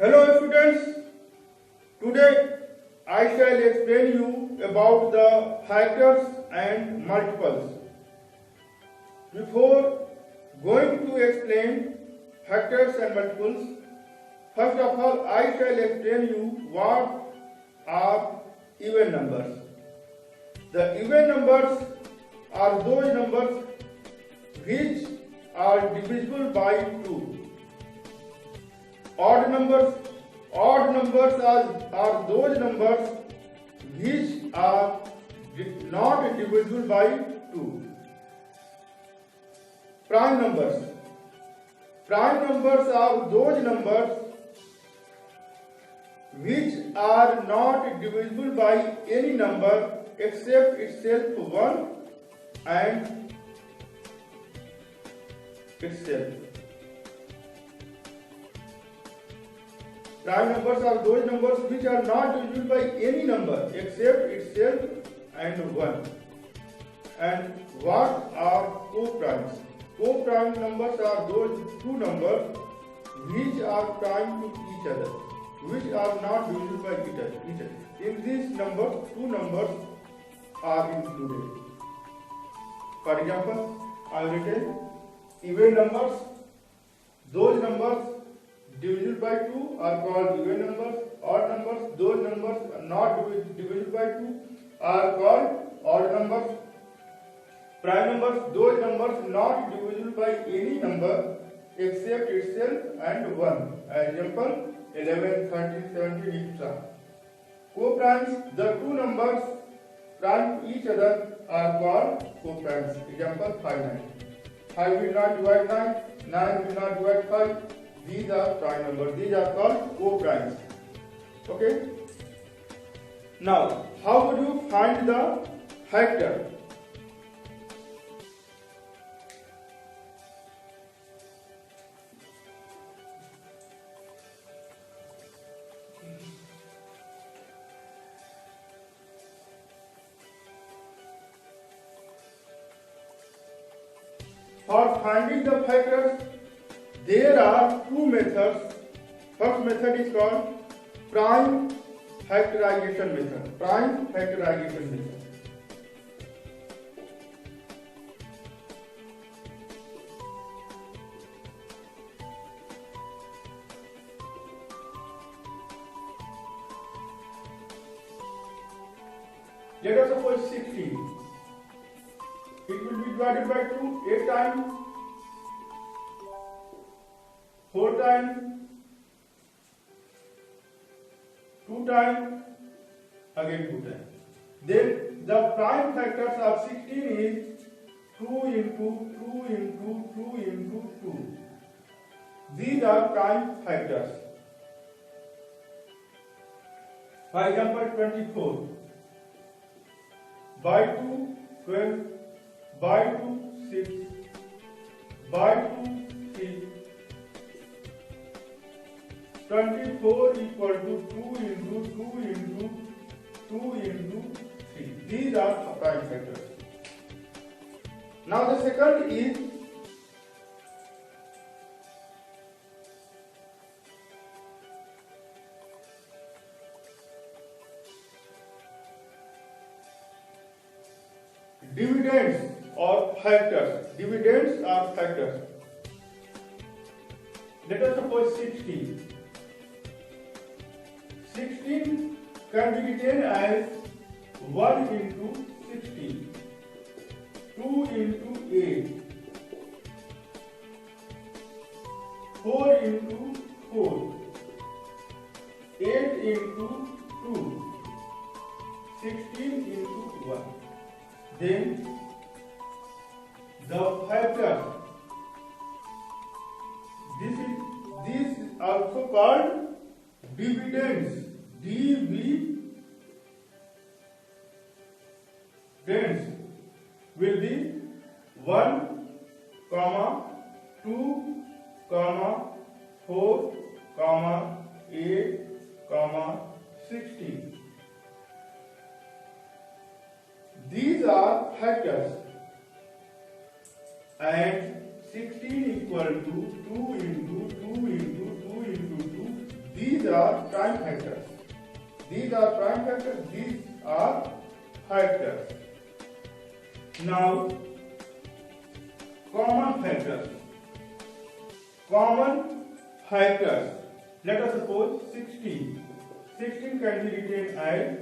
Hello students, today I shall explain you about the factors and multiples. Before going to explain factors and multiples, first of all I shall explain you what are even numbers. The even numbers are those numbers which are divisible by 2. Odd numbers are those numbers which are not divisible by 2. Prime numbers are those numbers which are not divisible by any number except itself 1 and itself. Prime numbers are those numbers which are not divisible by any number except itself and 1. And what are co-primes? Co-prime numbers are those two numbers which are prime to each other, which are not divisible by each other. In this number, two numbers are included. For example, I will written even numbers. Those numbers divisible by 2 are called even numbers. Odd numbers, those numbers not divisible by 2 are called odd numbers. Prime numbers, those numbers not divisible by any number except itself and 1. Example 11, 13, 17, etc. Co-primes, the two numbers prime to each other are called co-primes. Example 5, 9. 5 will not divide 9, 9 will not divide 5. These are prime numbers. These are called co-primes. Okay. Now, how would you find the factor? For finding the factors, there are two methods. First method is called prime factorization method. Prime factorization method. Let us suppose 16. It will be divided by 2 8 times. 4 times, 2 times, again 2 times. Then the prime factors of 16 is 2 into 2 into 2 into 2. These are prime factors. For example, 24. By 2, 12. By 2, 6. By 2, 3. 24 equal to 2 into 2 into 2 into 3. These are prime factors. Now the second is dividends or factors. Dividends are factors. Let us suppose 16. 16 can be written as 1 into 16, 2 into 8, 4 into 4, 8 into 2, 16 into 1. Then the factors, this is also called dividends. Dividends will be 1, 2, 4, 8, 16. These are factors. And 16 equal to 2 into 2 into 2 into 2. These are prime factors. These are prime factors. These are factors. Now, common factors. Common factors. Let us suppose 16. 16 can be written as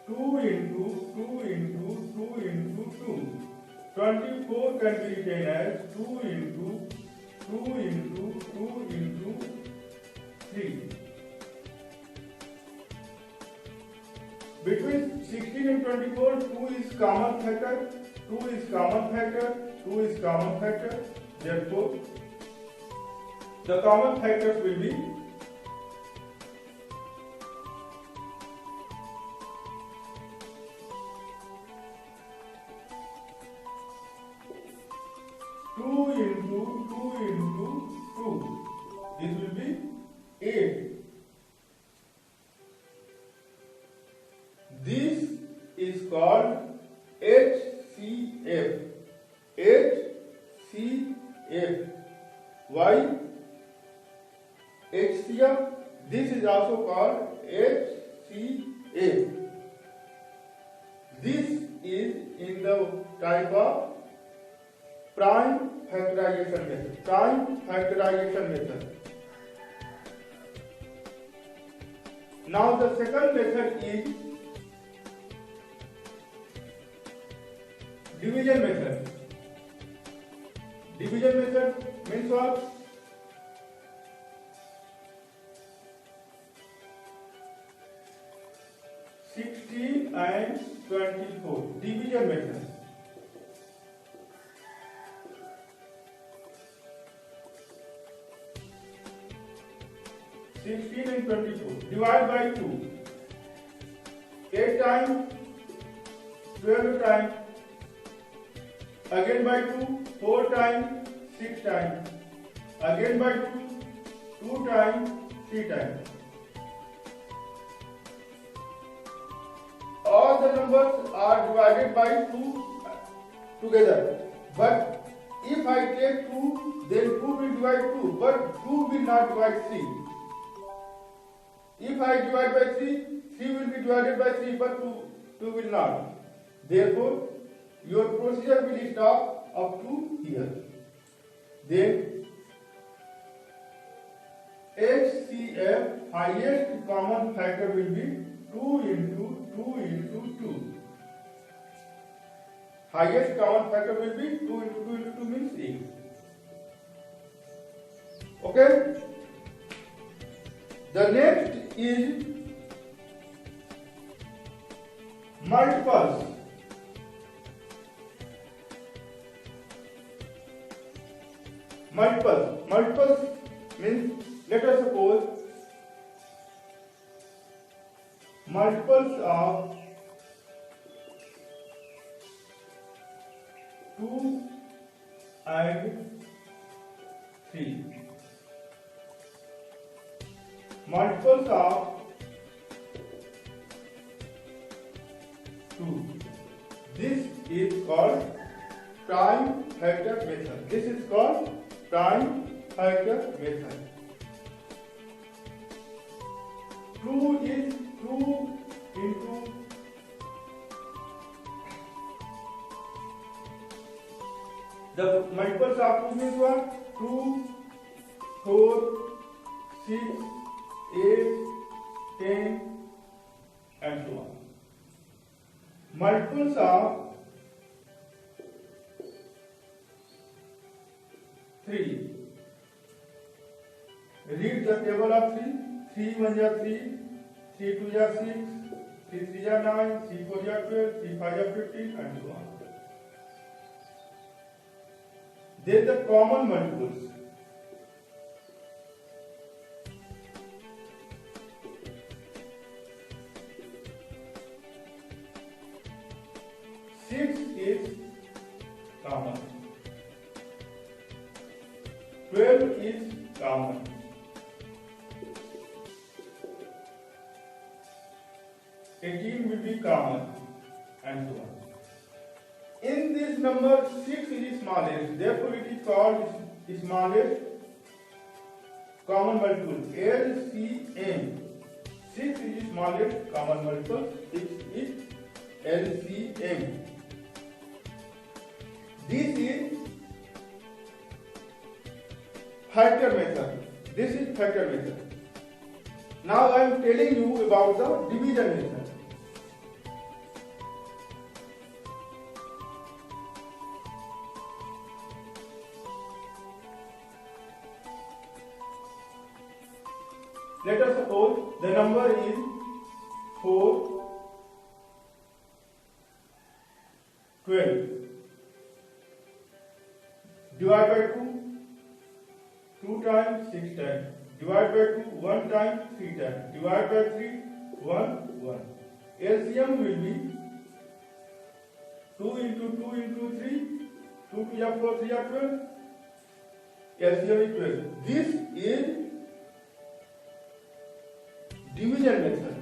2 into 2 into 2 into 2. 24 can be written as 2 into 2 into 2 into 3. Between 16 and 24, 2 is common factor, 2 is common factor, 2 is common factor. Therefore, the common factors will be 2 into 2 into 2. This will be 8. This is called HCF. HCF. Why HCF? This is also called HCF. This is in the type of prime factorization method. Prime factorization method. Now the second method is division method. Division method means what? And 24. Division method. And 24. Divide by 2. 8 times, 12 times. Again by 2, 4 times, 6 times. Again by 2, 2 times, 3 times. All the numbers are divided by 2 together. But if I take 2, then 2 will divide 2, but 2 will not divide 3. If I divide by 3, 3 will be divided by 3, but 2 will not. Therefore, your procedure will stop up to here. Then, HCF, highest common factor will be 2 into 2 into 2. Highest common factor will be 2 into 2 into 2 means 8. Okay? The next is multiples. Multiples means, let us suppose multiples of 2 and 3. Multiples of 2. This is called prime factor method. This is called prime factor method. 2 is 2 into the multiples of 2 means what? 2, 4, 6, 8, 10 and so on. Multiples of 3. Read the table of 3. 3 1 is 3, 3 2 is 6, 3 3 is 9, 3 4 is 12, 3 5 is 15 and so on. Then the common multiples. 6 is common. 12 is common. 18 will be common and so on. In this number, 6 is smallest, therefore it is called smallest common multiple LCM. 6 is smallest common multiple. 6 is LCM. This is factor method. This is factor method. Now I am telling you about the division method. Let us suppose the number is 4, 12. Divide by 2, 2 times, 6 times. Divide by 2, 1 time, 3 times. Divide by 3, 1, 1. LCM will be 2 into 2 into 3, 2 to the 4, 3 are 12. LCM is 12. This is division method.